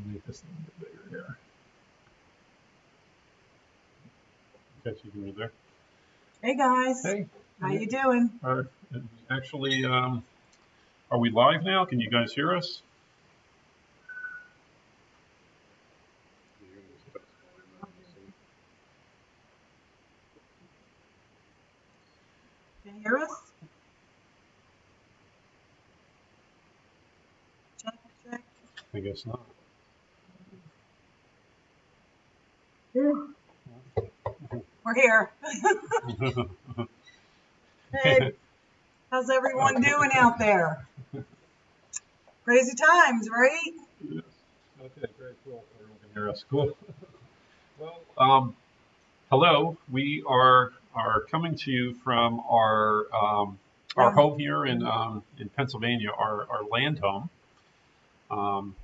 Make this a little bit bigger here. Catch you right there. Hey guys, Hey. how you doing? Actually, are we live now? Can you guys hear us? Can you hear us? Check, check. I guess not. We're here. Hey, how's everyone doing out there? Crazy times, right? Yes. Okay, very cool. Everyone can hear us. Cool. Well, hello. We are coming to you from our home here in Pennsylvania, our land home, um,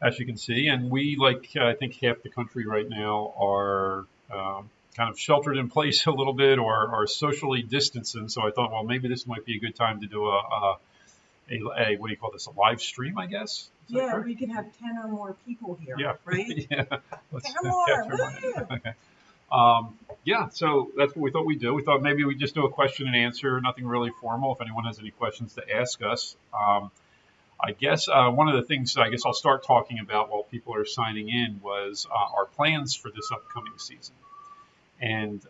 as you can see, and we, like I think half the country right now, are kind of sheltered in place a little bit, or are socially distancing. So I thought, well, maybe this might be a good time to do a what do you call this? A live stream, I guess. Yeah, we can have 10 or more people here, Yeah. right? Yeah. Let's 10 or more. capture Woo! okay. Yeah, so that's what we thought we'd do. We thought maybe we'd just do a question and answer, nothing really formal. If anyone has any questions to ask us, I guess one of the things I guess I'll start talking about while people are signing in was our plans for this upcoming season. And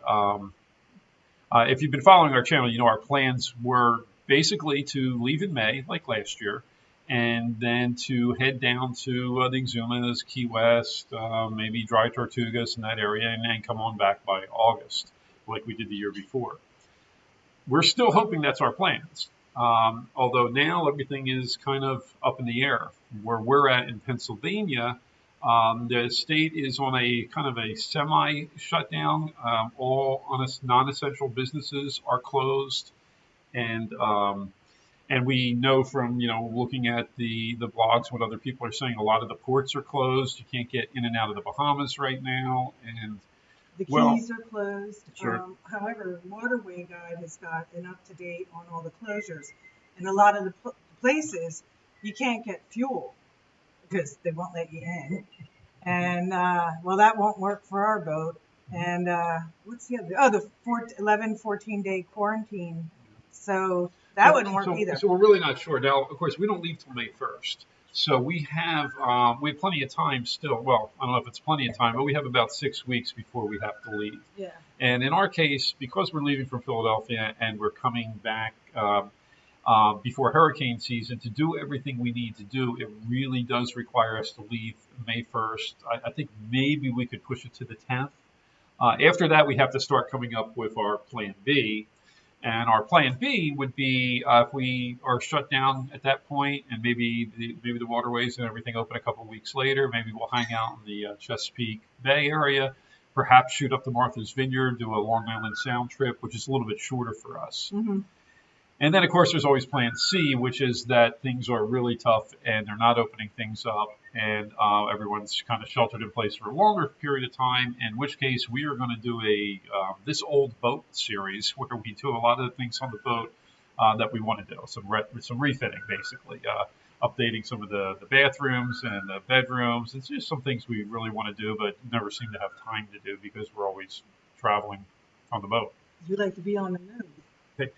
if you've been following our channel, you know our plans were basically to leave in May, like last year, and then to head down to the Exumas, Key West, maybe Dry Tortugas in that area, and then come on back by August, like we did the year before. We're still hoping that's our plans. Although now everything is kind of up in the air. Where we're at in Pennsylvania, the state is on a kind of a semi-shutdown. All non-essential businesses are closed, and we know from looking at the blogs what other people are saying. A lot of the ports are closed. You can't get in and out of the Bahamas right now, and the keys are closed. Sure. However, Waterway Guide has got an up-to-date on all the closures. And a lot of the places, you can't get fuel because they won't let you in. And, well, that won't work for our boat. And what's the other? Oh, the 14-day quarantine. So that wouldn't work either. So we're really not sure. Now, of course, we don't leave till May 1st. So we have plenty of time still. Well, I don't know if it's plenty of time, but we have about 6 weeks before we have to leave. Yeah. And in our case, because we're leaving from Philadelphia and we're coming back before hurricane season, to do everything we need to do, it really does require us to leave May 1st. I think maybe we could push it to the 10th. After that, we have to start coming up with our plan B. And our plan B would be if we are shut down at that point, and maybe the waterways and everything open a couple of weeks later, maybe we'll hang out in the Chesapeake Bay area, perhaps shoot up to Martha's Vineyard, do a Long Island Sound trip, which is a little bit shorter for us. Mm-hmm. And then, of course, there's always plan C, which is that things are really tough and they're not opening things up, and everyone's kind of sheltered in place for a longer period of time, in which case we are going to do a This Old Boat series where we do a lot of the things on the boat that we want to do, some refitting, basically, updating some of the bathrooms and the bedrooms. It's just some things we really want to do but never seem to have time to do because we're always traveling on the boat. You like to be on the move. Okay,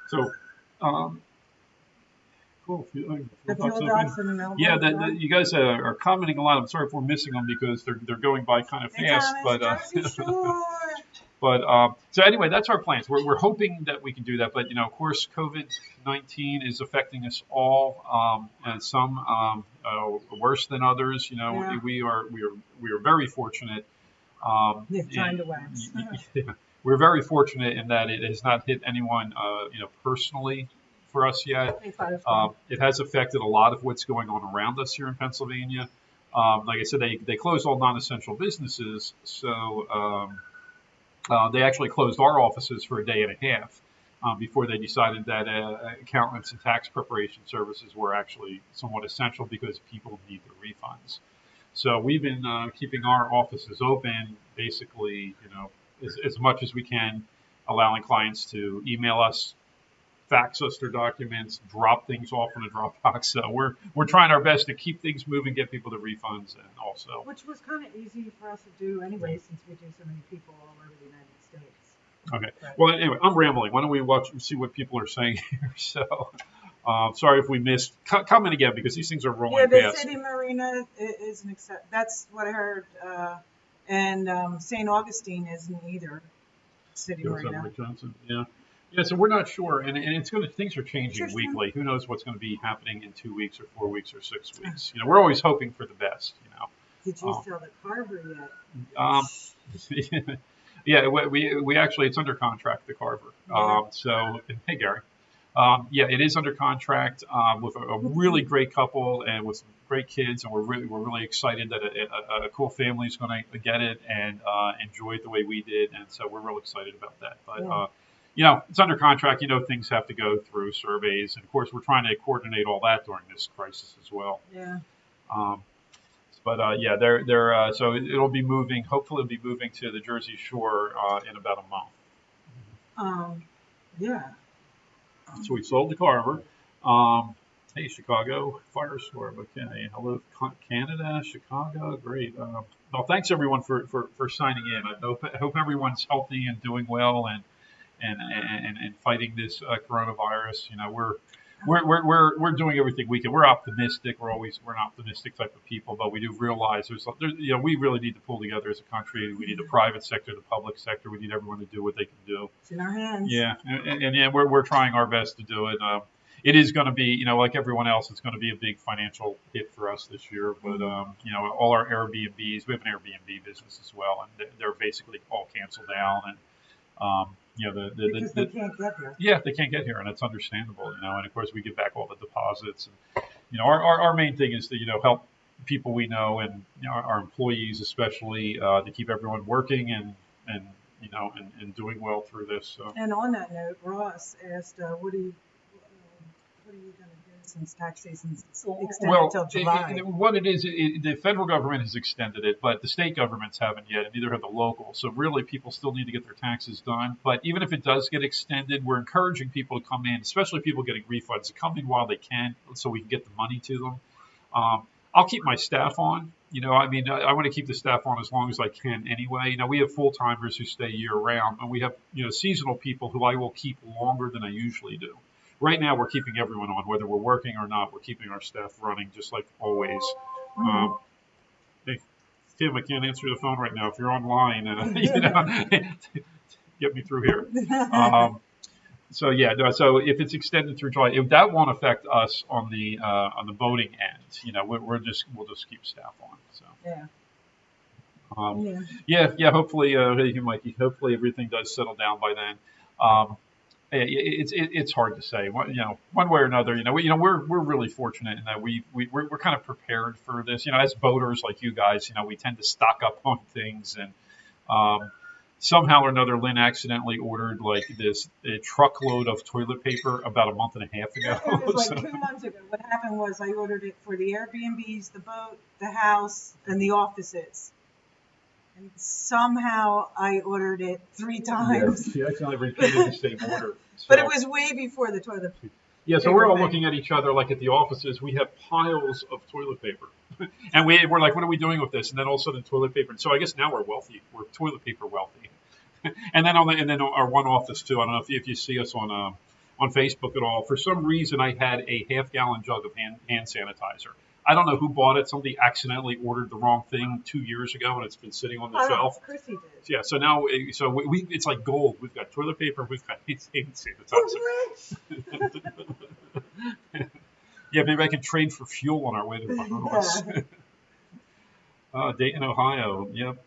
so cool. The fuel docs in the mailbox. Yeah, you guys are commenting a lot. I'm sorry if we're missing them because they're going by kind of fast. So anyway, that's our plans. We're hoping that we can do that, but of course, COVID-19 is affecting us all, and some worse than others. Yeah. We are very fortunate. Time to wax. We're very fortunate in that it has not hit anyone, personally for us yet. It has affected a lot of what's going on around us here in Pennsylvania. Like I said, they closed all non-essential businesses, so they actually closed our offices for a day and a half before they decided that accountants and tax preparation services were actually somewhat essential because people need their refunds. So we've been keeping our offices open, basically, as much as we can, allowing clients to email us fax us their documents, drop things off in a Dropbox. So we're trying our best to keep things moving, get people the refunds, and also. Which was kind of easy for us to do anyway, since we do so many people all over the United States. Okay. But, Well, anyway, I'm rambling. Why don't we watch and see what people are saying here? So, sorry if we missed. Come in again because these things are rolling the past. city marina is an except. That's what I heard. And St. Augustine isn't either city marina. Rick Johnson. Yeah. Yeah. So we're not sure, and it's going to things are changing Interesting. weekly. Who knows what's going to be happening in 2 weeks or 4 weeks or 6 weeks? We're always hoping for the best. Did you sell the Carver Um, yet? yeah, we actually it's under contract, the Carver. Yeah. So hey Gary, yeah, it is under contract with a really great couple and with some great kids, and we're really excited that a cool family is going to get it and enjoy it the way we did, and so we're real excited about that. But it's under contract. Things have to go through surveys, and of course we're trying to coordinate all that during this crisis as well. Yeah. But they're so it'll be moving. Hopefully, it'll be moving to the Jersey Shore in about a month. Yeah. So we sold the Carver. Hey, Chicago Firestorm. Okay, hello, Canada, Chicago. Great. Well, thanks everyone for signing in. I hope everyone's healthy and doing well and fighting this coronavirus. We're doing everything we can. We're optimistic. We're an optimistic type of people, but we do realize we really need to pull together as a country. We need the private sector, the public sector. We need everyone to do what they can do. It's in our hands. Yeah, and we're trying our best to do it. It is going to be, like everyone else, it's going to be a big financial hit for us this year. But all our Airbnbs, we have an Airbnb business as well, and they're basically all canceled down and. Because they can't get here. Yeah, they can't get here, and it's understandable, And of course, we give back all the deposits, and our main thing is to help people we know and our employees especially to keep everyone working and doing well through this. So. And on that note, Ross asked, "What are you going to do since tax season's extended until July?" What it is, the federal government has extended it, but the state governments haven't yet, and neither have the local. So really, people still need to get their taxes done. But even if it does get extended, we're encouraging people to come in, especially people getting refunds, to come in while they can, so we can get the money to them. I'll keep my staff on. I want to keep the staff on as long as I can anyway. We have full timers who stay year round, and we have seasonal people who I will keep longer than I usually do. Right now, we're keeping everyone on, whether we're working or not. We're keeping our staff running just like always. Hey, Tim, I can't answer the phone right now. If you're online, get me through here. So if it's extended through July, that won't affect us on the boating end. We'll just keep staff on. So. Yeah. Hopefully, Mikey. Hopefully, everything does settle down by then. It's hard to say. One way or another. We're really fortunate in that we're kind of prepared for this. As boaters like you guys, we tend to stock up on things, and somehow or another, Lynn accidentally ordered a truckload of toilet paper about a month and a half ago. It was 2 months ago. What happened was I ordered it for the Airbnbs, the boat, the house, and the offices. And somehow I ordered it 3 times. Yeah, she accidentally repeated the same order. So. But it was way before the toilet paper. Yeah, so we're all looking at each other like at the offices. We have piles of toilet paper. And we're like, what are we doing with this? And then all of a sudden toilet paper. So I guess now we're wealthy. We're toilet paper wealthy. and then our one office too. I don't know if you see us on Facebook at all. For some reason, I had a half-gallon jug of hand sanitizer. I don't know who bought it. Somebody accidentally ordered the wrong thing 2 years ago, and it's been sitting on the shelf. Chrissy did. Yeah, so now, it's like gold. We've got toilet paper. We've got hand sanitizer. Yeah, maybe I can trade for fuel on our way to the Bahamas. Dayton, Ohio. Yep.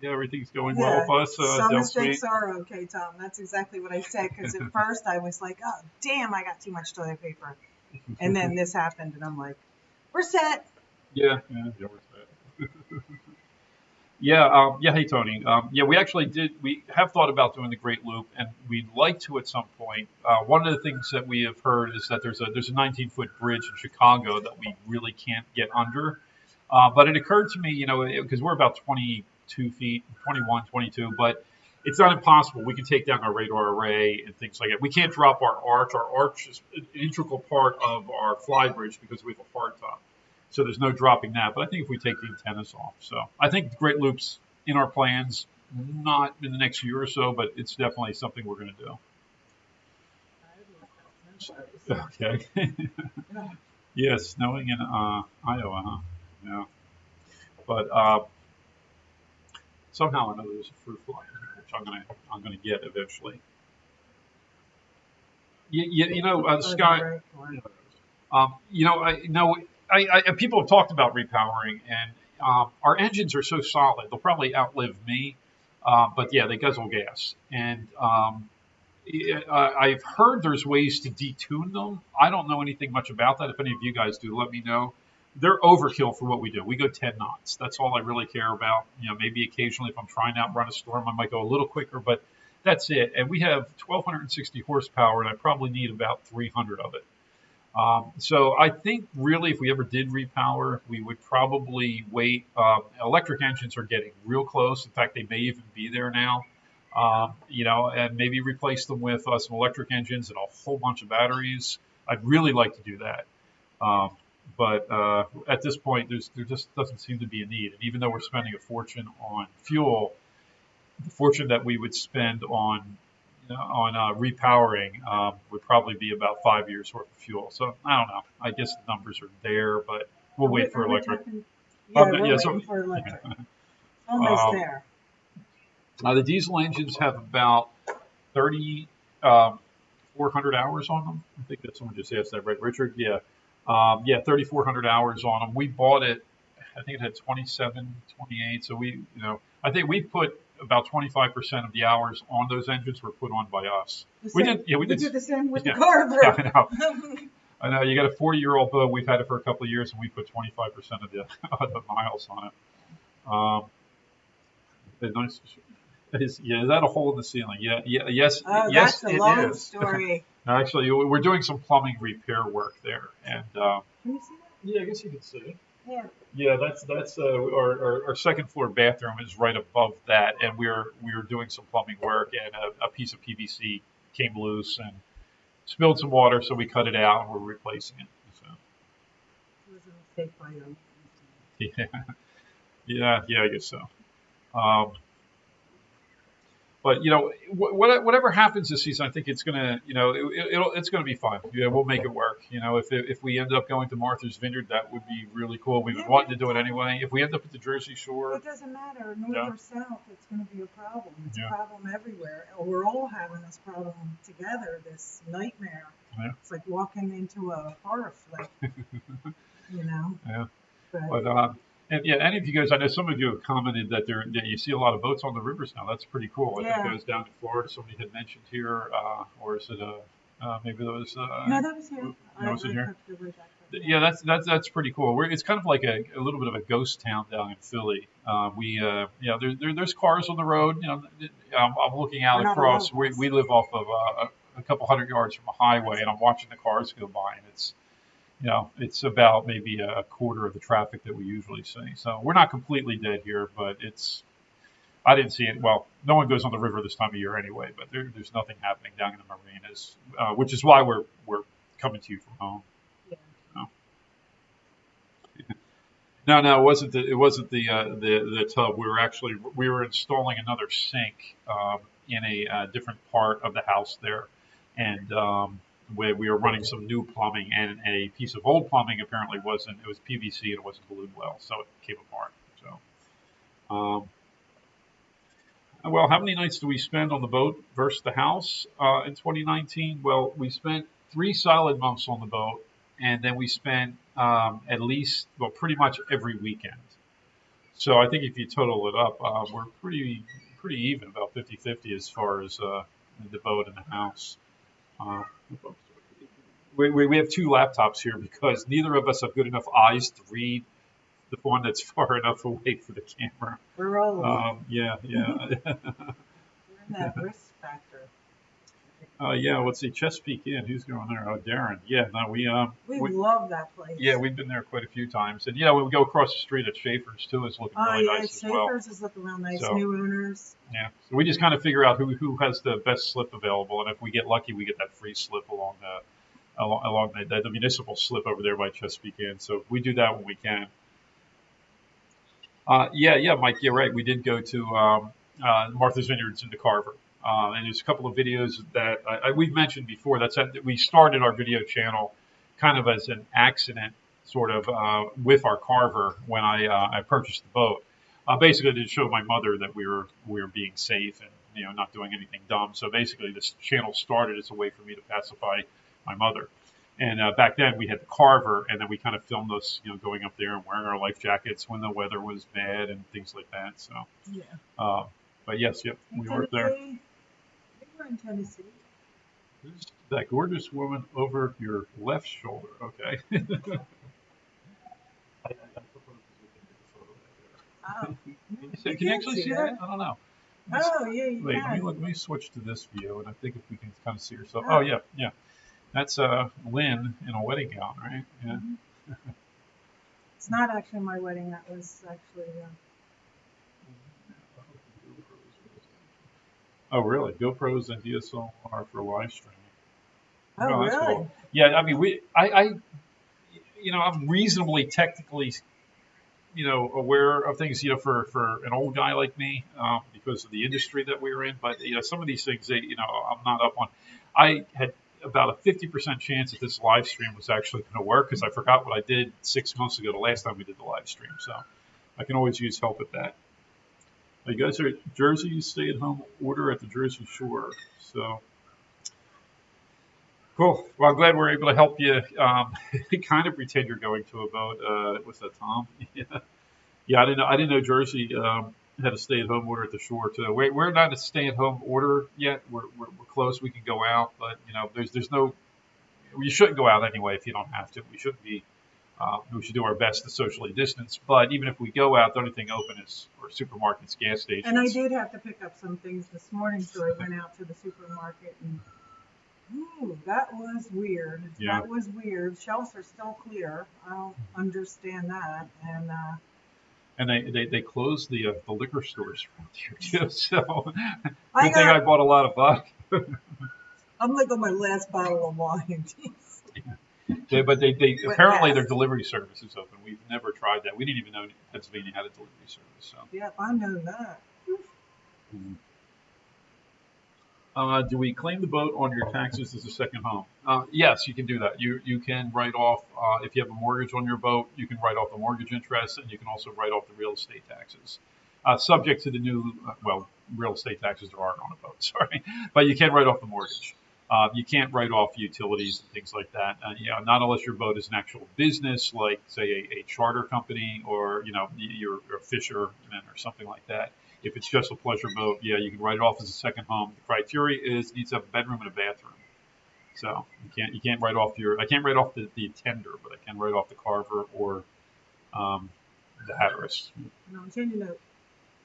Yeah, everything's going well with us. Some mistakes are okay, Tom. That's exactly what I said, because at first I was like, oh, damn, I got too much toilet paper. And then this happened, and I'm like, we're set. Yeah, we're set. Yeah, hey, Tony. We actually we have thought about doing the Great Loop, and we'd like to at some point. One of the things that we have heard is that there's a 19-foot bridge in Chicago that we really can't get under. But it occurred to me, because we're about 22 feet, 21, 22, but it's not impossible. We can take down our radar array and things like that. We can't drop our arch. Our arch is an integral part of our fly bridge because we have a hard top. So there's no dropping that. But I think if we take the antennas off. So I think Great Loop's in our plans, not in the next year or so, but it's definitely something we're going to do. Okay. Yeah, snowing in Iowa, huh? Yeah. But somehow I know there's a fruit fly in here, which I'm gonna get eventually. Sky. People have talked about repowering, and our engines are so solid they'll probably outlive me. But yeah, they guzzle gas, and I've heard there's ways to detune them. I don't know anything much about that. If any of you guys do, let me know. They're overkill for what we do. We go 10 knots. That's all I really care about. Maybe occasionally if I'm trying to outrun a storm, I might go a little quicker, but that's it. And we have 1,260 horsepower, and I probably need about 300 of it. So I think really if we ever did repower, we would probably wait. Electric engines are getting real close. In fact, they may even be there now. And maybe replace them with some electric engines and a whole bunch of batteries. I'd really like to do that. But at this point, there just doesn't seem to be a need. And even though we're spending a fortune on fuel, the fortune that we would spend on repowering would probably be about 5 years worth of fuel. So I don't know. I guess the numbers are there, but we'll wait for electric. We're waiting for electric. Almost there. The diesel engines have about 3,400 hours on them. I think that someone just asked that, right, Richard? Yeah. 3,400 hours on them. We bought it, I think it had 27, 28. So I think we put about 25% of the hours on those engines were put on by us. We did the same with the car, bro. Yeah, I know. I know. You got a 40-year-old boat. We've had it for a couple of years, and we put 25% of the miles on it. Nice. Is that a hole in the ceiling? Yes. Oh, yes, that's a long story. Actually, we're doing some plumbing repair work there, and can you see that? Yeah, I guess you can see it. Yeah. Yeah, that's our second floor bathroom is right above that, and we were doing some plumbing work, and a piece of PVC came loose and spilled some water, so we cut it out and we're replacing it. So. It was a mistake by them. Yeah, I guess so. But whatever happens this season, I think it's gonna, it's gonna be fun. Yeah, we'll make it work. If we end up going to Martha's Vineyard, that would be really cool. We've been wanting to do it anyway. If we end up at the Jersey Shore, it doesn't matter, north or south. It's going to be a problem. It's a problem everywhere. We're all having this problem together. This nightmare. Yeah. It's like walking into a horror flick. Yeah. But and any of you guys, I know some of you have commented that you see a lot of boats on the rivers now. That's pretty cool. I think it goes down to Florida. Somebody had mentioned here, or is it maybe that was? No, that was here. No, was it here? Yeah, that's pretty cool. It's kind of like a little bit of a ghost town down in Philly. There's cars on the road. I'm looking out across. We live off of a couple hundred yards from a highway, and I'm watching the cars go by, and it's about maybe a quarter of the traffic that we usually see. So we're not completely dead here, but I didn't see it. Well, no one goes on the river this time of year anyway, but there's nothing happening down in the marinas, which is why we're coming to you from home. Yeah. No, it wasn't the tub. We were installing another sink in a different part of the house there, and where we were running some new plumbing, and a piece of old plumbing apparently it was PVC and it wasn't glued well, so it came apart. So, well, how many nights do we spend on the boat versus the house in 2019? Well, we spent 3 solid months on the boat, and then we spent at least, pretty much every weekend. So I think if you total it up, we're pretty even, about 50-50 as far as the boat and the house. We have 2 laptops here because neither of us have good enough eyes to read the one that's far enough away for the camera. We're old. Yeah. We're in that risk factor. Yeah, let's see, Chesapeake Inn. Who's going there? Oh, Darren. Yeah, no, We we love that place. yeah, we've been there quite a few times, and yeah, we go across the street at Schaefer's too. It's looking Oh really yeah, nice as well. Schaefer's is looking real nice. So New owners. yeah, so we just kind of figure out who has the best slip available, and if we get lucky, we get that free slip along the municipal slip over there by Chesapeake Inn. So we do that when we can. Yeah, Mike, you're right. We did go to Martha's Vineyards in the Carver. And there's a couple of videos that we've mentioned before. We started our video channel kind of as an accident, sort of with our Carver when I purchased the boat. Basically, to show my mother that we were being safe and not doing anything dumb. So basically, this channel started as a way for me to pacify my mother. And back then we had the Carver, and then we kind of filmed us, going up there and wearing our life jackets when the weather was bad and things like that. So, Yeah. uh, but yes, yep, In we were there. Tennessee. I think we're in Tennessee. Who's that gorgeous woman over your left shoulder? Okay. I propose we can get a photo Oh. of that You Can you can actually see see that. that? I don't know. Oh yeah, you Wait, can. let me switch to this view, and I think if we can kind of see herself. Oh. Oh yeah, yeah. That's Lynn in a wedding gown, right? Yeah. Mhm. It's not actually my wedding. That was actually. Oh, really? GoPros and DSLR for live streaming. Oh Oh, that's really? cool. Yeah, I mean, I'm reasonably technically, aware of things, for an old guy like me, because of the industry that we were in. But some of these things, I'm not up on. I had about a 50% chance that this live stream was actually going to work because I forgot what I did 6 months ago, the last time we did the live stream. So I can always use help with that. You guys are at Jersey stay-at-home order at the Jersey Shore. So cool. Well, I'm glad we're able to help you kind of pretend you're going to a boat. What's that, Tom? Yeah. Yeah, I didn't know Jersey had a stay-at-home order at the shore too. We're not a stay-at-home order yet. We're close. We can go out, but there's no. You shouldn't go out anyway if you don't have to. We shouldn't be. We should do our best to socially distance. But even if we go out, the only thing open is or supermarkets, gas stations. And I did have to pick up some things this morning, so I went out to the supermarket and. Ooh, that was weird. Yeah. That was weird. Shelves are still clear. I don't understand that. And they closed the liquor stores around here too. So I good thing I bought a lot of vodka. I'm like on my last bottle of wine. Yeah, but they But apparently yes. their delivery service is open. We've never tried that. We didn't even know Pennsylvania had a delivery service. So. Yep, I know that. Do we claim the boat on your taxes as a second home? Yes, you can do that. You can write off if you have a mortgage on your boat. You can write off the mortgage interest, and you can also write off the real estate taxes. Subject to the new real estate taxes there aren't on a boat. Sorry, but you can write off the mortgage. You can't write off utilities and things like that. Not unless your boat is an actual business, like say a charter company, or you're a fisherman or something like that. If it's just a pleasure boat, yeah, you can write it off as a second home. The criteria is it needs to have a bedroom and a bathroom. So you can't write off I can't write off the tender, but I can write off the Carver or the Hatteras. No, I'm changing note.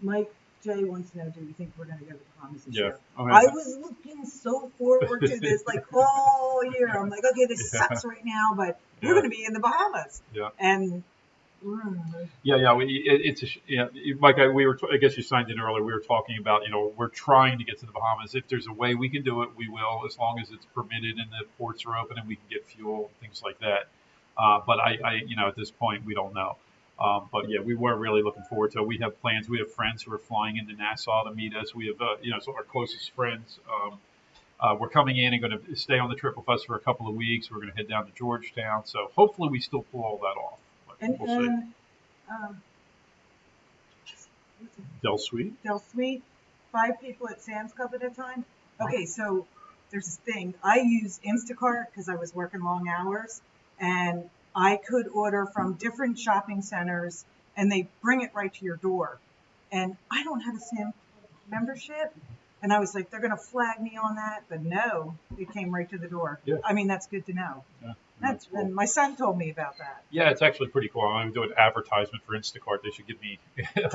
Mike J wants to know, do you think we're going to go to the Bahamas this year? Oh, I was looking so forward to this like all year. I'm like, okay, this sucks right now, but we're going to be in the Bahamas. Yeah. And Mike, I guess you signed in earlier. We were talking about, we're trying to get to the Bahamas. If there's a way we can do it, we will, as long as it's permitted and the ports are open and we can get fuel, things like that. But at this point, we don't know. But yeah, we were really looking forward to it. We have plans. We have friends who are flying into Nassau to meet us. We have, some of our closest friends. We're coming in and going to stay on the trip with us for a couple of weeks. We're going to head down to Georgetown. So hopefully we still pull all that off. We'll see. Del Suite? Del Suite, 5 people at Sam's Club at a time. Okay, so there's this thing. I use Instacart because I was working long hours, and I could order from different shopping centers, and they bring it right to your door. And I don't have a Sam's Club membership, And I was like, they're going to flag me on that. But no, it came right to the door. Yeah. I mean, that's good to know. Yeah, That's cool. And my son told me about that. Yeah, it's actually pretty cool. I'm doing an advertisement for Instacart. They should give me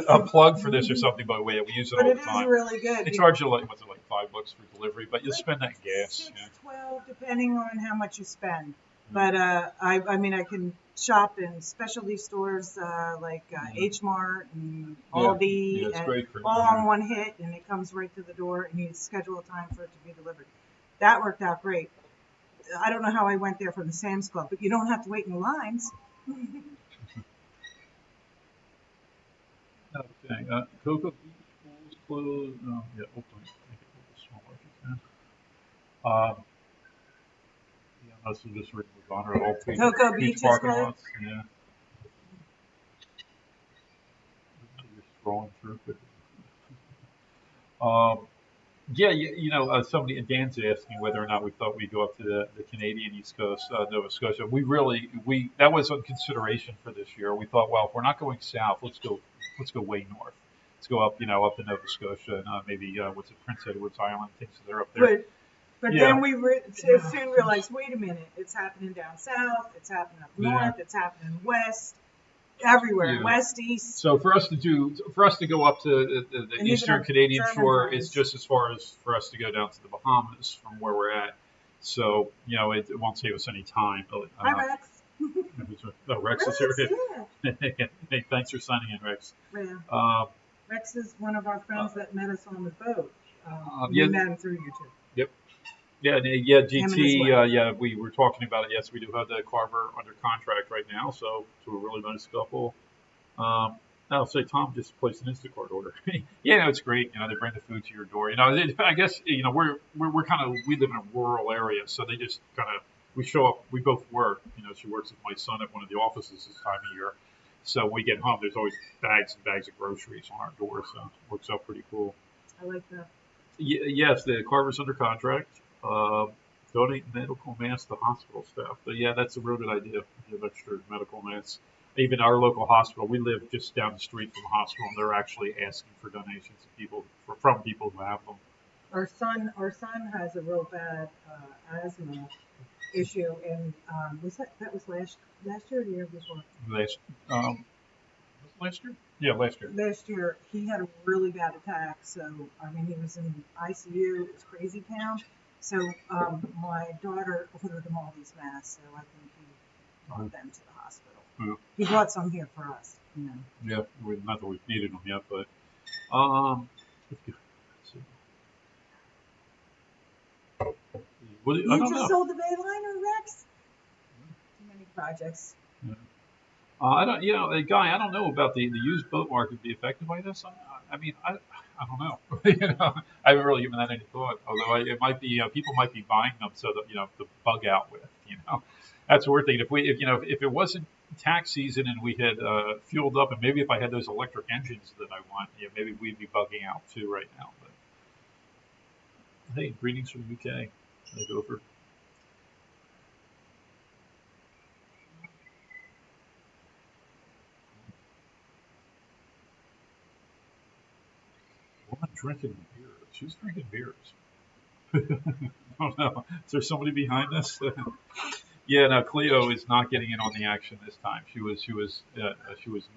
a plug for this or something. By the way, we use it But all it the is time. really good. They charge you like what's it, like $5 for delivery, but you'll spend that in gas. Yeah. 12, depending on how much you spend. But I mean, I can shop in specialty stores like H Mart and Aldi, Yeah, it's and great for all on one hit, and it comes right to the door, and you schedule a time for it to be delivered. That worked out great. I don't know how I went there from the Sam's Club, but you don't have to wait in the lines. Okay. Cocoa Beach Pool's closed. Oh, yeah, open. Make it a little smaller if you can. Yeah, unless you just move on or all Cocoa Beach is parking closed? lots. Yeah. You're scrolling through quickly. Um, yeah, somebody Dan's asking whether or not we thought we'd go up to the Canadian East Coast, Nova Scotia. We that was on consideration for this year. We thought, well, if we're not going south, let's go way north. Let's go up, up to Nova Scotia and maybe what's it, Prince Edward's Island. Things that are up there. But Yeah. then we soon realized, wait a minute, it's happening down south, it's happening up north, it's happening west, everywhere, west, east. So for us to go up to the Eastern Canadian shore, it's just as far as for us to go down to the Bahamas from where we're at. So it won't save us any time. Hi, Rex. Rex is here. Hey, thanks for signing in, Rex. Yeah. Rex is one of our friends that met us on the boat. We met him through YouTube. Yep. Yeah, GT. We were talking about it. Yes, we do have the Carver under contract right now, so a really nice couple. I'll say Tom just placed an Instacart order. Yeah, it's great. They bring the food to your door. I guess we're kind of we live in a rural area, so they just kind of we show up. We both work. She works with my son at one of the offices this time of year. So when we get home, there's always bags and bags of groceries on our door. So it works out pretty cool. I like that. Yes, the Carver's under contract. Donate medical masks to hospital staff. But yeah, that's a real good idea. Give extra medical masks. Even our local hospital, we live just down the street from the hospital, and they're actually asking for donations from people who have them. Our son has a real bad asthma issue, and was last year or the year before? Last year? Yeah, last year. Last year, he had a really bad attack. So, I mean, he was in ICU. It was crazy town. So, my daughter ordered him all these masks. So, I think he brought them to the hospital. Yeah. He brought some here for us. Yeah, not that we've needed them yet, but let's see. You just sold the Bayliner, Rex? Too many projects. Yeah. I don't, Guy. I don't know about the used boat market be affected by this. I don't know. I haven't really given that any thought. Although it might be, people might be buying them so that to bug out with. That's what we're thinking. If it wasn't tax season and we had fueled up, and maybe if I had those electric engines that I want, maybe we'd be bugging out too right now. But hey, greetings from the UK. Take over. Woman drinking beer. She's drinking beers. I don't know. Is there somebody behind this? Yeah, no. Cleo is not getting in on the action this time. She was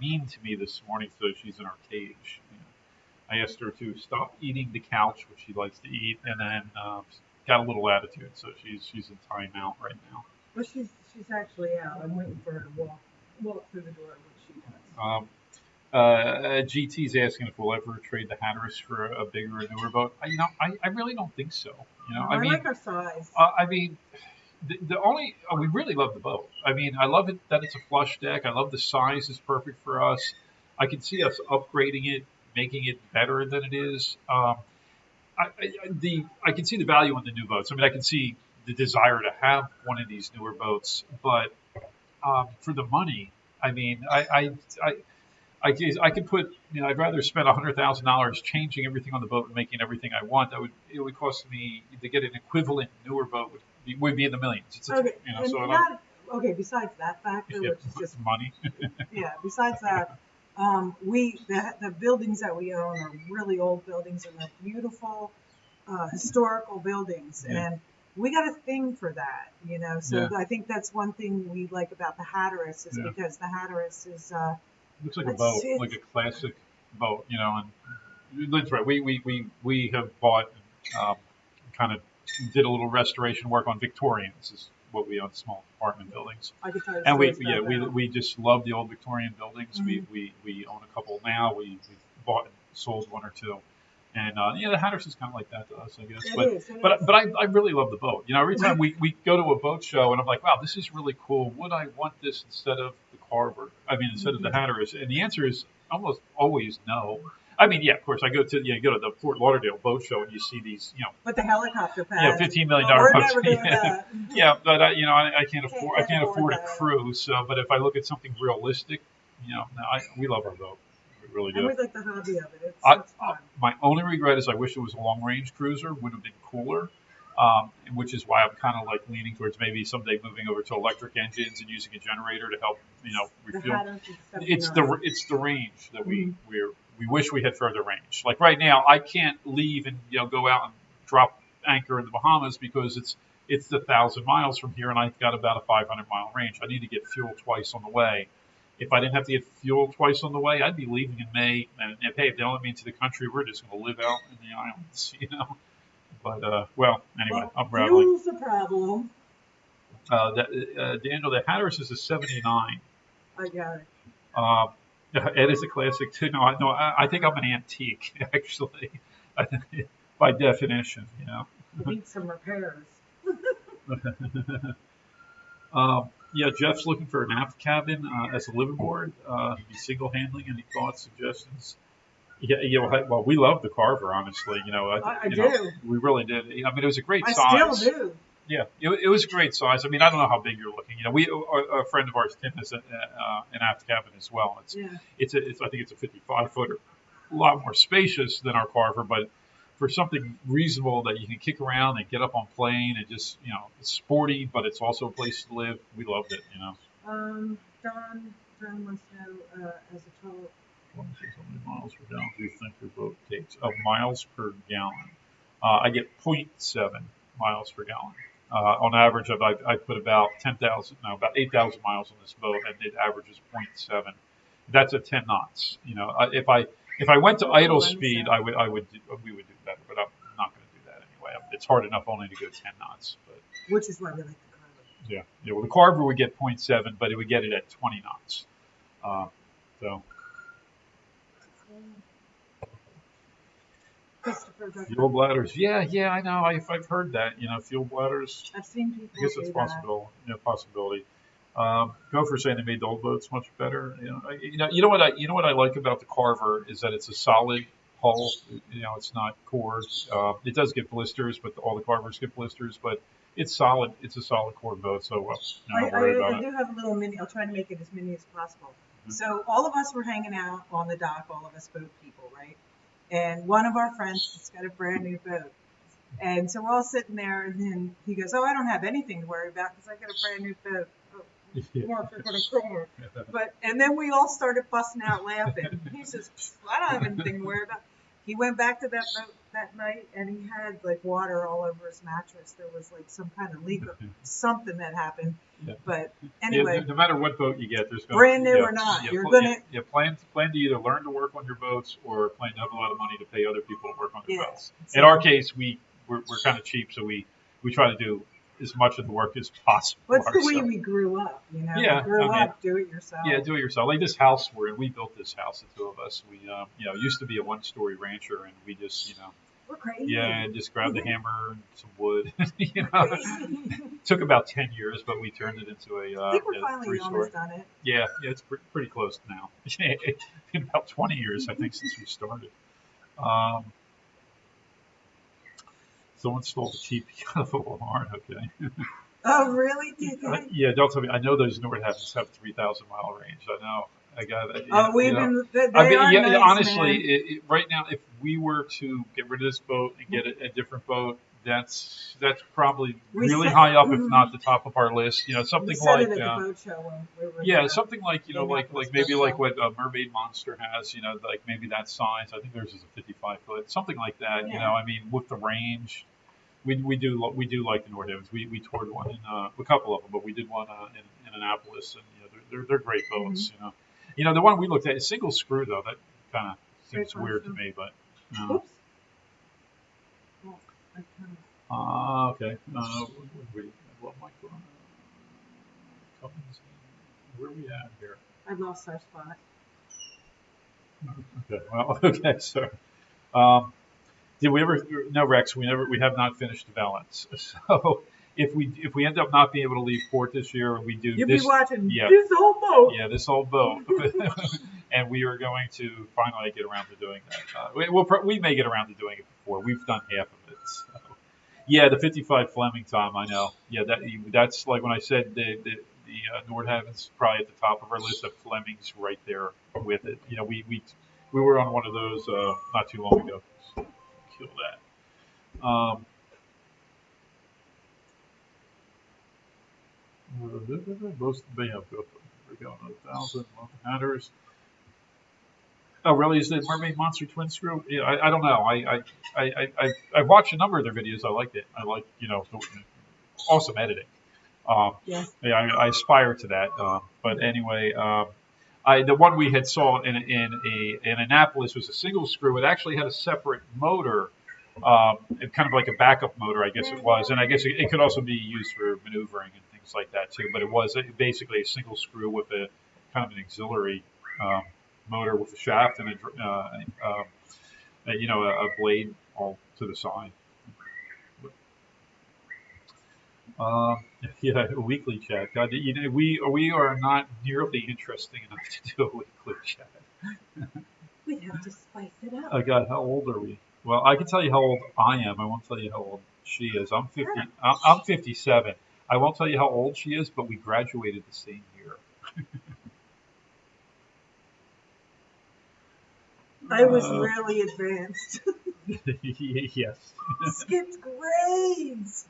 mean to me this morning, so she's in her cage. I asked her to stop eating the couch, which she likes to eat, and then got a little attitude. So she's in timeout right now. Well, she's actually out. I'm waiting for her to walk through the door, which she does. GT's asking if we'll ever trade the Hatteras for a bigger or newer boat. I really don't think so. I like our size. The only we really love the boat. I love it that it's a flush deck. I love the size is perfect for us. I can see us upgrading it, making it better than it is. I can see the value in the new boats. I can see the desire to have one of these newer boats, but for the money, I could put, I'd rather spend $100,000 changing everything on the boat and making everything I want. It would cost me to get an equivalent newer boat would be in the millions. Okay. Besides that factor, which is just money. Yeah. Besides that, the buildings that we own are really old buildings and they're beautiful. historical buildings, Yeah. and we got a thing for that, you know. So Yeah. I think that's one thing we like about the Hatteras is Yeah. because the Hatteras is Looks like a it's, boat, like a classic boat, you know. And Lynn's right. We have bought, um, kind of did a little restoration work on Victorians, is what we own, small apartment buildings. I could tell you And stories about that. we just love the old Victorian buildings. Mhm. We own a couple now. We bought and sold one or two. And yeah, the Hatters is kind of like that to us, I guess. It But is. It but is. but I really love the boat. You know, every time we go to a boat show, and I'm like, wow, this is really cool. Would I want this instead of the Carver? I mean, instead of the Hatteras? And the answer is almost always no. I mean, yeah, of course, I go to the Fort Lauderdale boat show, and you see these, With the helicopter pads. $15 million We're boats. never doing Yeah, that. yeah, but I can't afford Can't afford a that. cruise. So, but if I look at something realistic, no, we love our boat. We really And do. we like the hobby of it. It's fun. My only regret is I wish it was a long range cruiser. Would have been cooler. Which is why I'm kind of like leaning towards maybe someday moving over to electric engines and using a generator to help, The refuel. Hatters is It's the range that we wish we had further range. Like right now, I can't leave and go out and drop anchor in the Bahamas because it's the 1,000 miles from here, and I've got about a 500-mile range. I need to get fuel twice on the way. If I didn't have to get fuel twice on the way, I'd be leaving in May. And if, hey, if they don't let me into the country, we're just going to live out in the islands. But well, anyway, Well, I'm rambling. fuel's a problem. Daniel, the Hatteras is a '79. I got it. Ed is a classic too. No, I think I'm an antique actually, by definition. It needs some repairs. Yeah, Jeff's looking for an aft cabin as a liveaboard. Be single handling. Any thoughts, suggestions? Well, we love the Carver, honestly. I you know, do. we really did. I mean, it was a great I size. still do. Yeah, it was a great size. I mean, I don't know how big you're looking. A friend of ours, Tim, has an aft cabin as well. Yeah. I think it's a 55-footer, a lot more spacious than our Carver, but for something reasonable that you can kick around and get up on plane and just, it's sporty, but it's also a place to live. We loved it. John wants to know as a total. How many miles per gallon do you think your boat takes? Miles per gallon. I get 0.7 miles per gallon. On average, I put about 8,000 miles on this boat, and it averages 0.7. That's at 10 knots. If I went to idle speed, we would do better, but I'm not going to do that anyway. It's hard enough only to go 10 knots. But which is why we like the Carver. yeah. Well, the Carver would get 0.7, but it would get it at 20 knots. So. Fuel bladders, yeah, I know. I've heard that. Fuel bladders. I've seen people. I guess it's possible. Possibility. Gopher saying they made the old boats much better. You know what I like about the Carver is that it's a solid hull. It's not core. It does get blisters, but all the Carvers get blisters. But it's solid. It's a solid core boat. So don't worry about I do have a little mini. I'll try to make it as mini as possible. Mm-hmm. So all of us were hanging out on the dock. All of us boat people, right? And one of our friends has got a brand new boat. And so we're all sitting there, and then he goes, "Oh, I don't have anything to worry about because I got a brand new boat." And then we all started busting out laughing. He says, "I don't have anything to worry about." He went back to that boat that night, and he had like water all over his mattress. There was like some kind of leak or something that happened. Yeah. But anyway, no matter what boat you get, there's brand new or not, you're gonna plan to either learn to work on your boats or plan to have a lot of money to pay other people to work on your boats. In our case, we're kind of cheap, so we try to do as much of the work as possible. What's the way we grew up? Yeah, we grew up, do it yourself. Yeah, do it yourself. Like this house we built this house, the two of us. We used to be a one-story rancher, and we just we're crazy. Yeah, and just grabbed a hammer and some wood. Took about 10 years, but we turned it into I think we're finally 3-story. almost done it. Yeah, it's pretty close now. It's been about 20 years, I think, since we started. Someone stole the teepee out of a Walmart. Okay. Oh, really? Yeah, don't tell me. I know those Nordhavens have 3,000-mile range. I know. I got it. Oh, we've been. Nice, honestly, man. right now, if we were to get rid of this boat and get a different boat, that's probably We really said high up, if not the top of our list. You know, we something said like it at the boat show when we were yeah, there. something like Indianapolis maybe boat like show. what Mermaid Monster has. You know, like maybe that size. I think theirs is a 55 foot, something like that. You know, Yeah. I mean, with the range, we do like the North Heavens. We toured one in a couple of them, but we did one in Annapolis, and you know, they're great boats. Mm-hmm. You know, the one we looked at is single screw though. That kind of Great seems weird to costume. me, but. Oops. Oh, I kind Okay. We what am I going? Cummins, where are we at here? I lost our spot. Okay. Well, okay. So, um, did we ever? No, Rex. We have not finished the balance. So, if we end up not being able to leave port this year, we do You'll this. be watching Yeah. this whole boat. Yeah, this old boat, and we are going to finally get around to doing that. We may get around to doing it before. We've done half of it. So. Yeah, the 55 Fleming time. I know. Yeah, that's like when I said the Nordhaven's probably at the top of our list. Of Fleming's right there with it. You know, we were on one of those not too long ago. So, kill that. Most they have go. We're going 1,000 matters. Oh, really? Is the Mermaid Monster Twin Screw? Yeah, I don't know. I watched a number of their videos. I liked it. I like awesome editing. Yes. Yeah, I aspire to that. But anyway, the one we had saw in Annapolis was a single screw. It actually had a separate motor, kind of like a backup motor, I guess it was, and I guess it could also be used for maneuvering and things like that too. But it was basically a single screw with a kind of an auxiliary motor with a shaft and a blade all to the side. Uh, yeah, a weekly chat. God, we are not nearly interesting enough to do a weekly chat. We have to spice it up. Oh God, how old are we? Well, I can tell you how old I am. I won't tell you how old she is. I'm 50. I'm 57. I won't tell you how old she is, but we graduated the same year. I was really advanced. Yes. Skipped grades.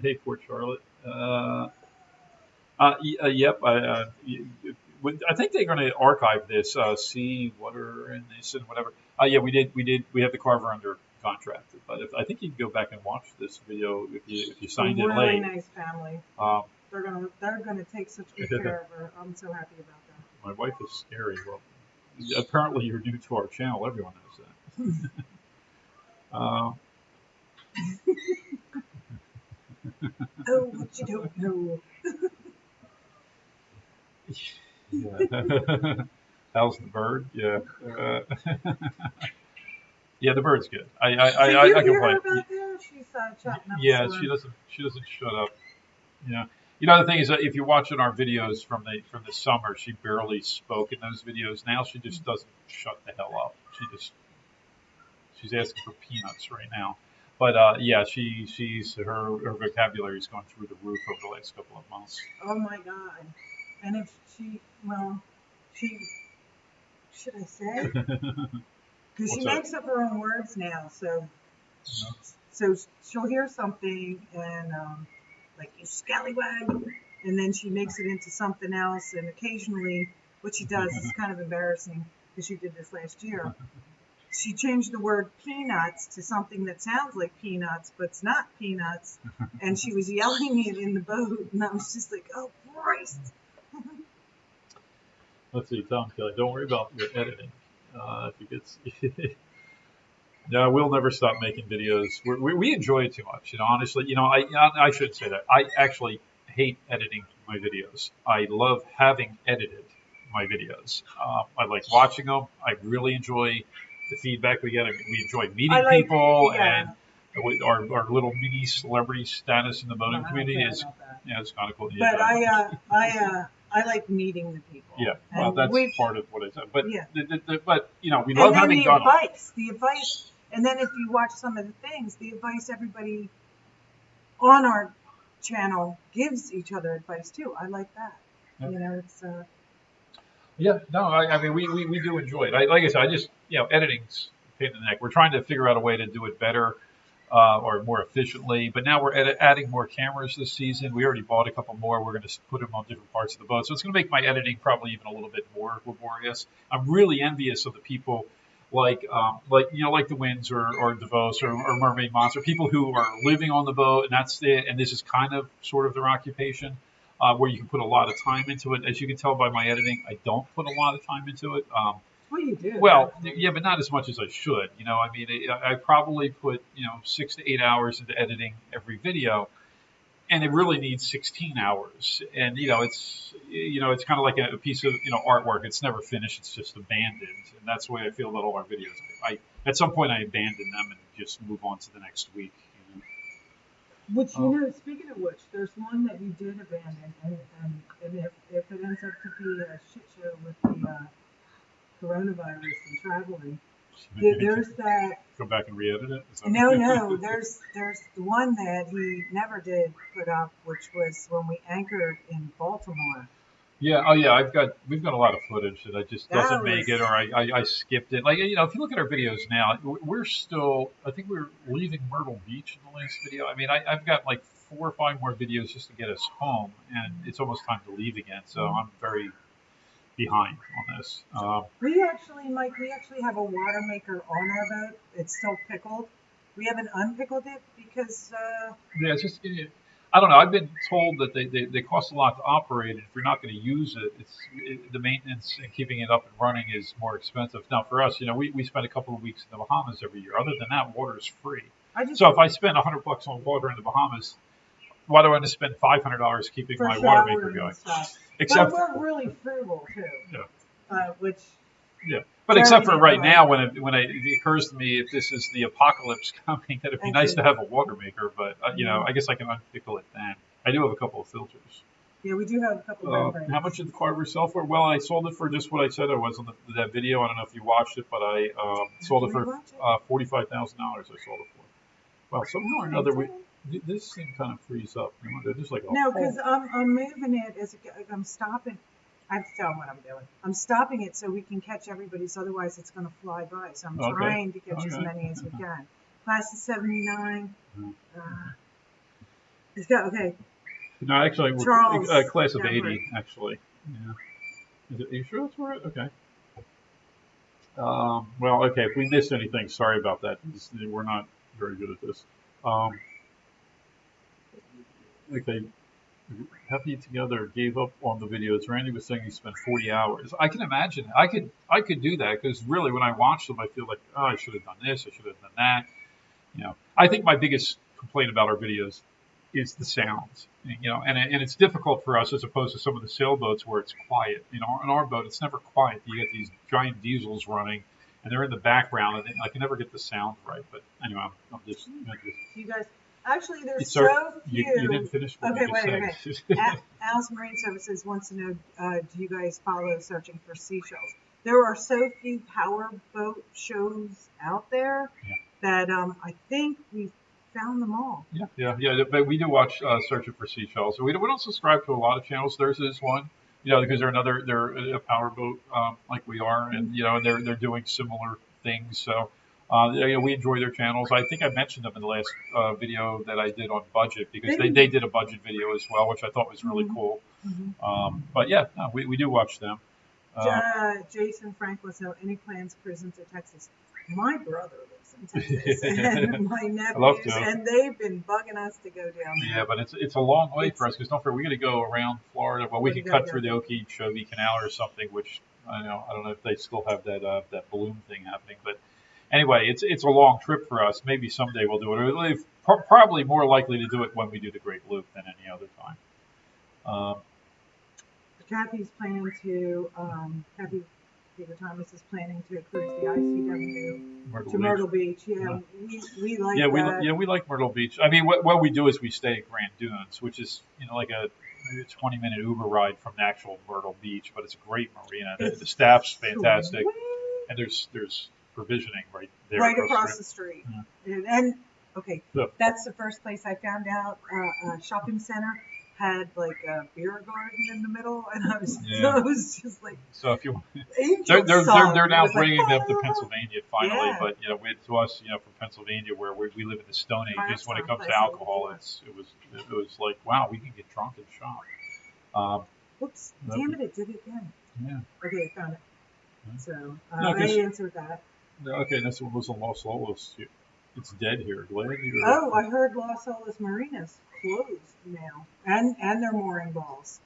Hey, Port Charlotte. Yep. I think they're going to archive this. Sea, water, and this and whatever. Yeah, we did. We have the Carver under contract, but I think you can go back and watch this video if you signed in Really late. nice family. Um, They're gonna take such good care of her. I'm so happy about that. my wife is scary. Well, apparently you're new to our channel. Everyone knows that. Oh, what you don't know. Yeah. How's the bird? Yeah. Yeah, the bird's good. Did you I hear can her play. about that? She's chatting up. Yeah, some- she doesn't shut up. Yeah. You know the thing is that if you're watching our videos from the summer, she barely spoke in those videos. Now she just doesn't shut the hell up. She's asking for peanuts right now. But yeah, she's her vocabulary's gone through the roof over the last couple of months. Oh my God. And if she should I say? Because she What's that? makes up her own words now. So she'll hear something and like you scallywag, and then she makes it into something else. And occasionally, what she does is kind of embarrassing because she did this last year. She changed the word peanuts to something that sounds like peanuts, but it's not peanuts. And she was yelling it in the boat, and I was just like, oh, Christ. Let's see, Tom Kelly. Don't worry about your editing. If it gets, no, we'll never stop making videos. We enjoy it too much. Honestly, I shouldn't say that. I actually hate editing my videos. I love having edited my videos. I like watching them. I really enjoy the feedback we get. We enjoy meeting people and our little mini celebrity status in the boating community is it's kind of cool. But I like meeting the people. Yeah, well, that's part of what I said. But yeah. But we love having done the advice, and then if you watch some of the things, the advice everybody on our channel gives each other advice too. I like that. Yeah. It's. Yeah, no, I mean we do enjoy it. Like I said, I just editing's a pain in the neck. We're trying to figure out a way to do it better. or more efficiently. But now we're adding more cameras this season. We already bought a couple more. We're going to put them on different parts of the boat. So it's going to make my editing probably even a little bit more laborious. I'm really envious of the people like the Winds or DeVos or Mermaid Monster, people who are living on the boat, and that's it. And this is kind of sort of their occupation, where you can put a lot of time into it. As you can tell by my editing, I don't put a lot of time into it. Well, you do. Well, yeah, but not as much as I should. I mean, I probably put 6 to 8 hours into editing every video, and it really needs 16 hours. And it's kind of like a piece of artwork. It's never finished. It's just abandoned, and that's the way I feel about all our videos. I at some point I abandon them and just move on to the next week. Which speaking of which, there's one that you did abandon, and if it ends up to be a shit show with the coronavirus and traveling, there's that. Go back and re-edit it? No. There's the one that he never did put up, which was when we anchored in Baltimore. Yeah. Oh, yeah. We've got a lot of footage that I just doesn't make it, or I skipped it. Like if you look at our videos now, we're still. I think we're leaving Myrtle Beach in the last video. I mean, I've got like 4 or 5 more videos just to get us home, and it's almost time to leave again. So I'm very behind on this. Mike, we actually have a water maker on our boat. It's still pickled. We haven't unpickled it because. Yeah, it's just. I don't know. I've been told that they cost a lot to operate, and if you're not going to use it, the maintenance and keeping it up and running is more expensive. Now, for us, we spend a couple of weeks in the Bahamas every year. Other than that, water is free. So if I spend $100 on water in the Bahamas, why do I want to spend $500 keeping my water maker going? But we're really frugal too. Yeah. Which. Yeah. But except for right now, when it occurs to me, if this is the apocalypse coming, that it'd be nice to have a water maker. But I guess I can unpickle it then. I do have a couple of filters. Yeah, we do have a couple of filters. How much did the Carver sell for? Well, I sold it for just what I said I was on that video. I don't know if you watched it, but I sold it for $45,000. I sold it for. Well, somehow or another, this thing kind of frees up. They're just like no, because I'm moving it I'm stopping. I have to tell them what I'm doing. I'm stopping it so we can catch everybody's. Otherwise, it's going to fly by. So I'm trying to catch as many as we can. Class of '79. It's got okay. No, actually, we're class of '80. Actually, yeah. Are you sure that's right? Okay. Well, okay. If we missed anything, sorry about that. We're not very good at this. Okay. Happy Together gave up on the videos. Randy was saying he spent 40 hours. I can imagine. I could do that because really, when I watch them, I feel like, oh, I should have done this. I should have done that. I think my biggest complaint about our videos is the sounds. And it's difficult for us as opposed to some of the sailboats where it's quiet. On our boat, it's never quiet. You get these giant diesels running, and they're in the background, and I can never get the sound right. But anyway, I'm just. You guys. Actually, there's so few. You didn't finish what you just said. Alice Marine Services wants to know, do you guys follow Searching for Seashells? There are so few powerboat shows out there that I think we've found them all. Yeah. But we do watch Searching for Seashells. We don't subscribe to a lot of channels. Theirs is one, because they're a powerboat like we are, and they're doing similar things. So. We enjoy their channels. I think I mentioned them in the last video that I did on budget because they did a budget video as well, which I thought was really cool. But yeah, no, we do watch them. Jason Frank wants to know any plans cruising to Texas. My brother lives in Texas and my nephews, and they've been bugging us to go down there. Yeah, but it's a long way for us because don't forget we got to go around Florida. Well, we can cut through the Okeechobee Canal or something, which I don't know if they still have that balloon thing happening, but. Anyway, it's a long trip for us. Maybe someday we'll do it. We're probably more likely to do it when we do the Great Loop than any other time. Kathy's planning to, Kathy Peter Thomas is planning to cruise the ICW to Myrtle Beach. Yeah, we like that. We like Myrtle Beach. I mean, what we do is we stay at Grand Dunes, which is like a 20-minute Uber ride from the actual Myrtle Beach, but it's a great marina. The staff's fantastic, and there's provisioning right there. Right across the street. Yeah. And okay, that's the first place I found out, shopping center had like a beer garden in the middle, and I was Yeah. so it was just like So if you angel song. they're It now was like, bringing them to "Ah." Pennsylvania finally, Yeah. but to us, from Pennsylvania where we live in the Stone Age, just when it comes to alcohol, it was like, wow, we can get drunk and shop. Whoops! Damn it! It did it again. Yeah. Okay, I found it. So No, I answered that. Okay, that's what was a Los Olos. It's dead here. Glad you're. Oh, I heard Los Olas Marinas closed now, and their mooring balls.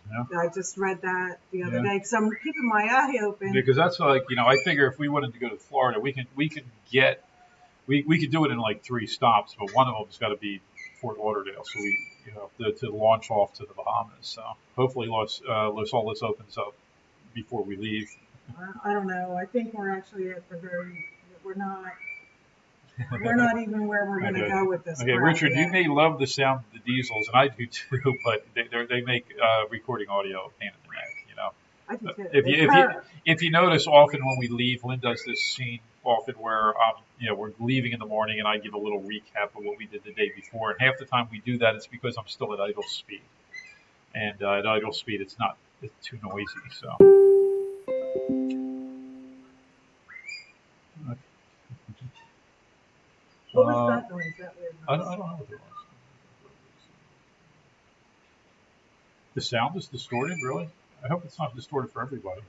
Yeah. I just read that the other Yeah. day because I'm keeping my eye open. Because that's like I figure if we wanted to go to Florida, we could get we could do it in like 3 stops, but one of them's got to be Fort Lauderdale, so we to launch off to the Bahamas. So hopefully Los Olas opens up before we leave. I don't know. I think we're actually at the very. We're not. We're not even where we're going to go with this. Okay, Richard, you may love the sound of the diesels, and I do too, but they make recording audio a pain in the neck. I do too. If you notice, often when we leave, Lynn does this scene often where we're leaving in the morning, and I give a little recap of what we did the day before. And half the time we do that, it's because I'm still at idle speed, and at idle speed, it's too noisy. So. What was that noise? That weird noise? I don't know what it was. The sound is distorted, really? I hope it's not distorted for everybody.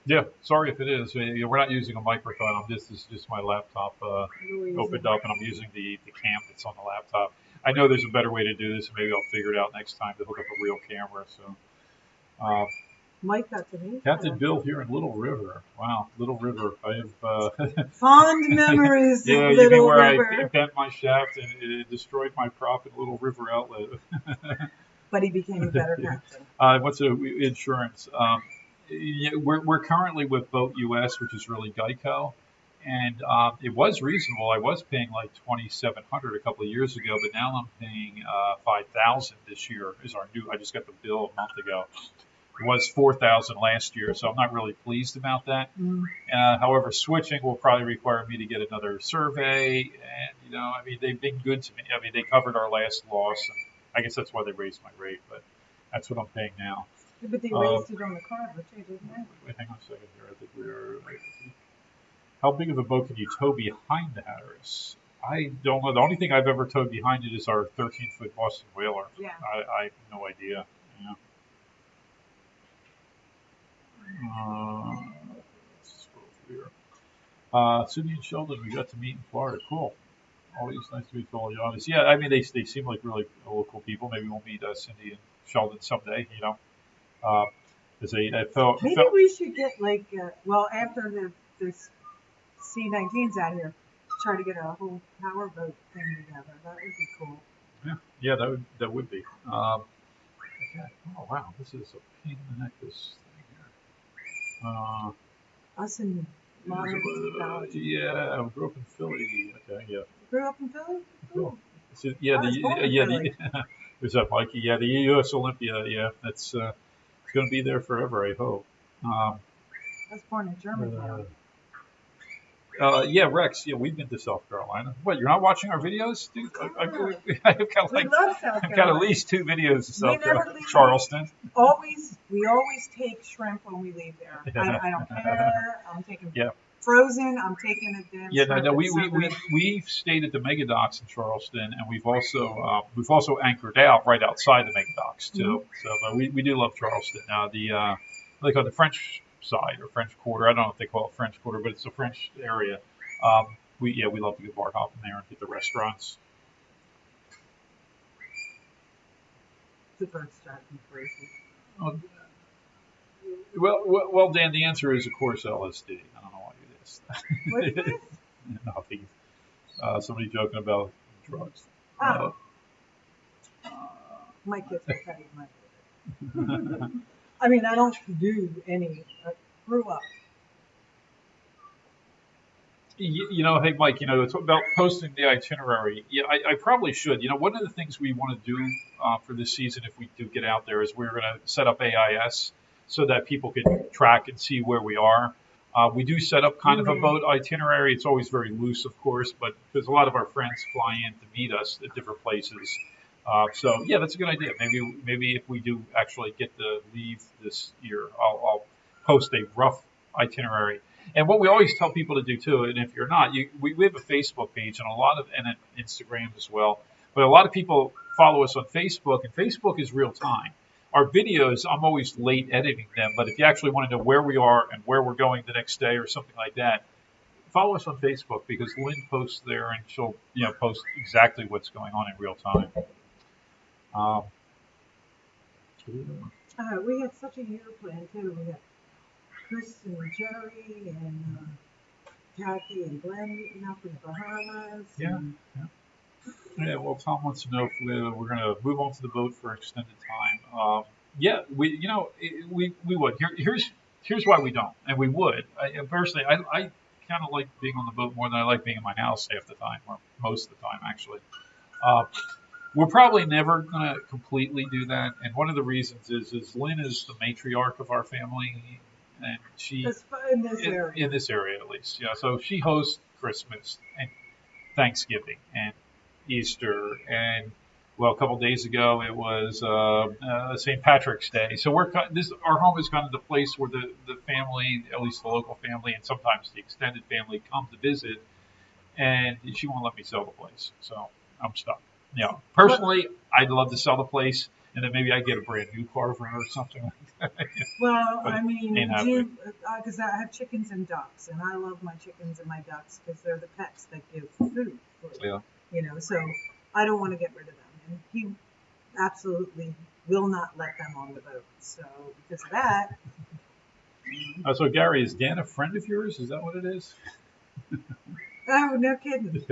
Yeah, sorry if it is. We're not using a microphone. This is just my laptop opened up, and I'm using the cam that's on the laptop. I know there's a better way to do this, and maybe I'll figure it out next time to hook up a real camera. So. Mike got to me. Captain Bill here in Little River. Wow, Little River. I have fond memories. Yeah, of you mean where River. I bent my shaft and it destroyed my prop at Little River Outlet. But he became a better captain. What's insurance? We're currently with Boat US, which is really Geico, and it was reasonable. I was paying like $2,700 a couple of years ago, but now I'm paying $5,000 this year. Is our new? I just got the bill a month ago. It was $4,000 last year, so I'm not really pleased about that. However, switching will probably require me to get another survey, and they've been good to me. They covered our last loss, and I guess that's why they raised my rate. But that's what I'm paying now. Yeah, but they raised it on the card, too, didn't they? Wait, hang on a second here. I think we're. How big of a boat can you tow behind the Hatteras? I don't know. The only thing I've ever towed behind it is our 13-foot Boston Whaler. Yeah. I have no idea. Let's scroll through here. Cindy and Sheldon, we got to meet in Florida. Cool. Always nice to meet all the audience. Yeah, they seem like really local people. Maybe we'll meet Cindy and Sheldon someday. Maybe we should get after this C-19's out here, try to get a whole powerboat thing together. That would be cool. Yeah, that would be. Okay. Oh wow, this is a pain in the neck. This thing here. Us in modern technology. Yeah, I grew up in Philly. Okay, yeah. Grew up in Philly? Cool. So, who's that, Mikey? Yeah, the U.S. Olympia. Yeah, that's it's going to be there forever. I hope. I was born in Germany. Yeah, Rex. Yeah, we've been to South Carolina. What? You're not watching our videos, dude? I've got at least 2 videos of South Carolina. Charleston. We always take shrimp when we leave there. I don't care. I'm taking frozen. I'm taking a damn. Yeah, no. We've stayed at the mega docks in Charleston, and we've also anchored out right outside the mega docks too. So we do love Charleston. Now they call it the French side or French Quarter. I don't know if they call it French Quarter, but it's a French area. We love to go bar hopping there and hit the restaurants. The bird's driving me crazy. Well, Dan. The answer is, of course, LSD. I don't know why you asked that. What's this? Nothing. Somebody joking about drugs. Might get to petty. I mean, I don't do any. I grew up. Hey, Mike, it's about posting the itinerary. Yeah, I probably should. One of the things we want to do for this season, if we do get out there, is we're going to set up AIS so that people can track and see where we are. We do set up kind of a Mhm. boat itinerary. It's always very loose, of course, but because a lot of our friends fly in to meet us at different places. So yeah, that's a good idea. Maybe if we do actually get to leave this year, I'll post a rough itinerary. And what we always tell people to do too, and if you're not, we have a Facebook page and a lot of and an Instagram as well. But a lot of people follow us on Facebook, and Facebook is real time. Our videos, I'm always late editing them, but if you actually want to know where we are and where we're going the next day or something like that, follow us on Facebook because Lynn posts there and she'll post exactly what's going on in real time. Um, We had such a year plan too. We had Chris and Jerry and Kathy and Glenn meeting up in the Bahamas. yeah, And yeah. Yeah, well, Tom wants to know if we're going to move on to the boat for extended time. Yeah, we would. Here's why we don't, and we would. Personally, I kind of like being on the boat more than I like being in my house half the time, or most of the time, actually. Uh, we're probably never going to completely do that, and one of the reasons is Lynn is the matriarch of our family, and she that's in this area. in this area at least, yeah. So she hosts Christmas and Thanksgiving and Easter, and well, a couple days ago it was St. Patrick's Day. So our home is kind of the place where the family, at least the local family, and sometimes the extended family, come to visit. And she won't let me sell the place, so I'm stuck. But Personally, I'd love to sell the place, and then maybe I get a brand new car for her or something like that. well, But I it mean, ain't happening. do because I have chickens and ducks, and I love my chickens and my ducks because they're the pets that give food. Yeah. So I don't want to get rid of them, and he absolutely will not let them on the boat. So because of that, So Gary, is Dan a friend of yours? Is that what it is? oh no kidding.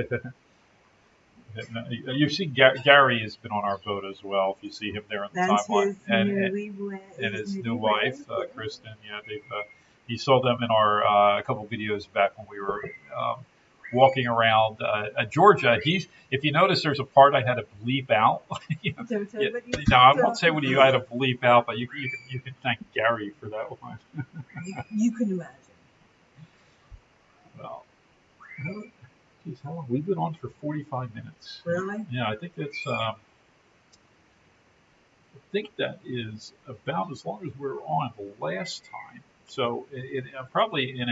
You've seen Gary has been on our boat as well. If you see him there on the That's timeline, his and his new newlywed. wife, Kristen. Yeah, you saw them in our a couple videos back when we were walking around Georgia. If you notice, there's a part I had to bleep out. Don't say Yeah, what you no, I won't don't. say what I had to bleep out, but you can thank Gary for that one. You can imagine. Well, geez, how long? We've been on for 45 minutes. Really? Yeah, I think that's. I think that is about as long as we were on the last time. So probably in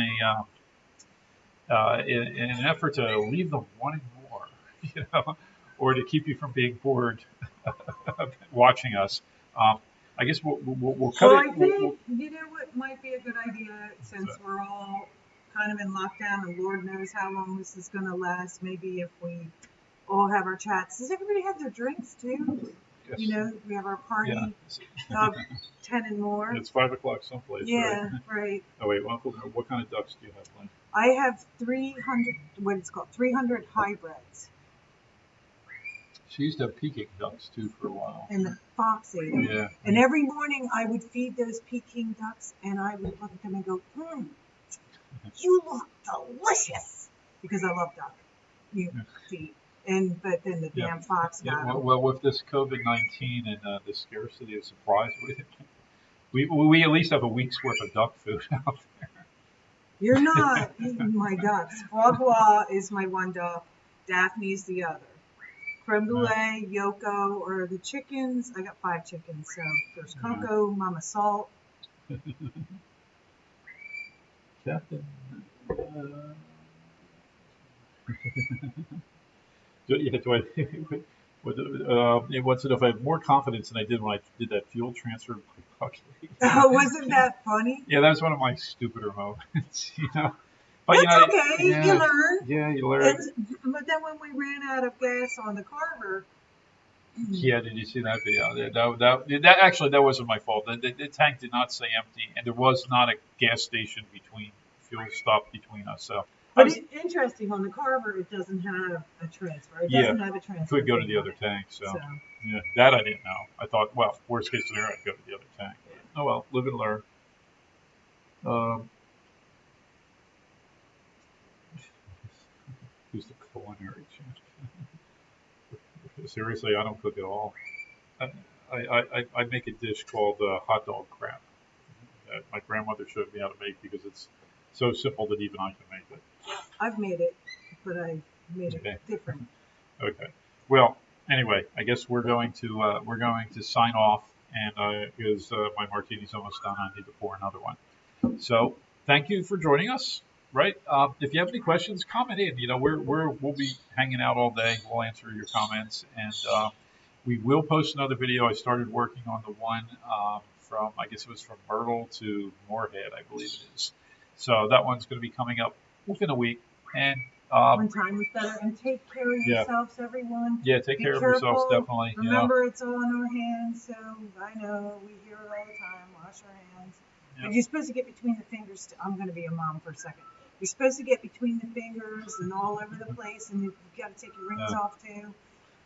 an effort to leave them wanting more, or to keep you from being bored watching us. Um, I guess we'll cut Well, it. I think you know what might be a good idea since we're all kind of in lockdown and Lord knows how long this is going to last. Maybe if we all have our chats. Does everybody have their drinks too? Yes. We have our party Yeah. of 10 and more. It's 5 o'clock someplace, Yeah, right? right. Oh wait, what kind of ducks do you have, Lynn? I have 300, what it's called, 300 hybrids. She used to have Peking ducks too for a while. And the fox ate them. Yeah. And every morning I would feed those Peking ducks and I would look at them and go, you look delicious. Because I love duck feed. But then the damn fox got them. Well, with this COVID-19 and the scarcity of supplies, we at least have a week's worth of duck food out there. You're not eating my ducks. Frogwa is my one duck. Daphne's the other. Creme brulee, Yoko, or the chickens. I got 5 chickens. So there's Coco, Mama Salt. Captain. What's it if I had more confidence than I did when I did that fuel transfer by bucket? Oh, wasn't that funny? Yeah, that was one of my stupider moments. But, That's okay. yeah, You learn. Yeah, you learn. But then when we ran out of gas on the Carver. Yeah, did you see that video? That wasn't my fault. The tank did not stay empty, and there was not a gas station fuel stop between us. So, but it's interesting on the Carver, it doesn't have a transfer. It doesn't have a transfer. Could go to the other tank. So, yeah, that I didn't know. I thought, well, worst case scenario, I'd go to the other tank. Oh well, live and learn. Who's the culinary champ? Seriously, I don't cook at all. I make a dish called hot dog crab that my grandmother showed me how to make because it's so simple that even I can make it. I've made it, but I made Okay. it different. Okay. Well, anyway, I guess we're going to sign off, and because my martini's almost done, I need to pour another one. So thank you for joining us. Right. If you have any questions, comment in. You know, we'll be hanging out all day. We'll answer your comments, and we will post another video. I started working on the one from, I guess it was from Myrtle to Moorhead, I believe it is. So that one's going to be coming up within a week. And One time was better. And take care of yeah. yourselves, everyone. Yeah, take Be care of careful. yourselves, definitely. Remember, it's all in our hands. So I know we hear it all the time. Wash our hands. Yeah. But you're supposed to get between the fingers. I'm going to be a mom for a second. You're supposed to get between the fingers and all over the place, and you've got to take your rings off too.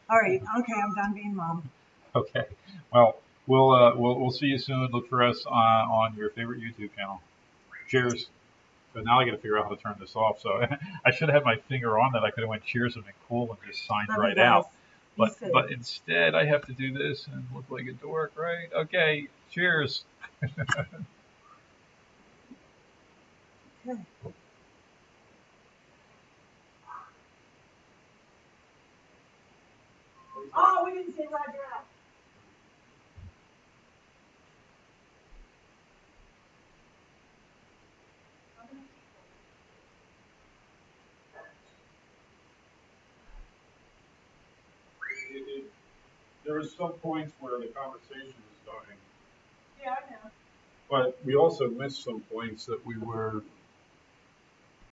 All right. Okay, I'm done being mom. Okay. Well, we'll see you soon. Look for us on your favorite YouTube channel. Cheers. So now I got to figure out how to turn this off. So I should have had my finger on that. I could have went cheers and been cool and just signed Love right you guys. out. Be But safe. but instead I have to do this and look like a dork, right? Okay. Cheers. Okay. Oh, we didn't say Roger out. There was some points where the conversation was going, Yeah, I know. but we also missed some points that we were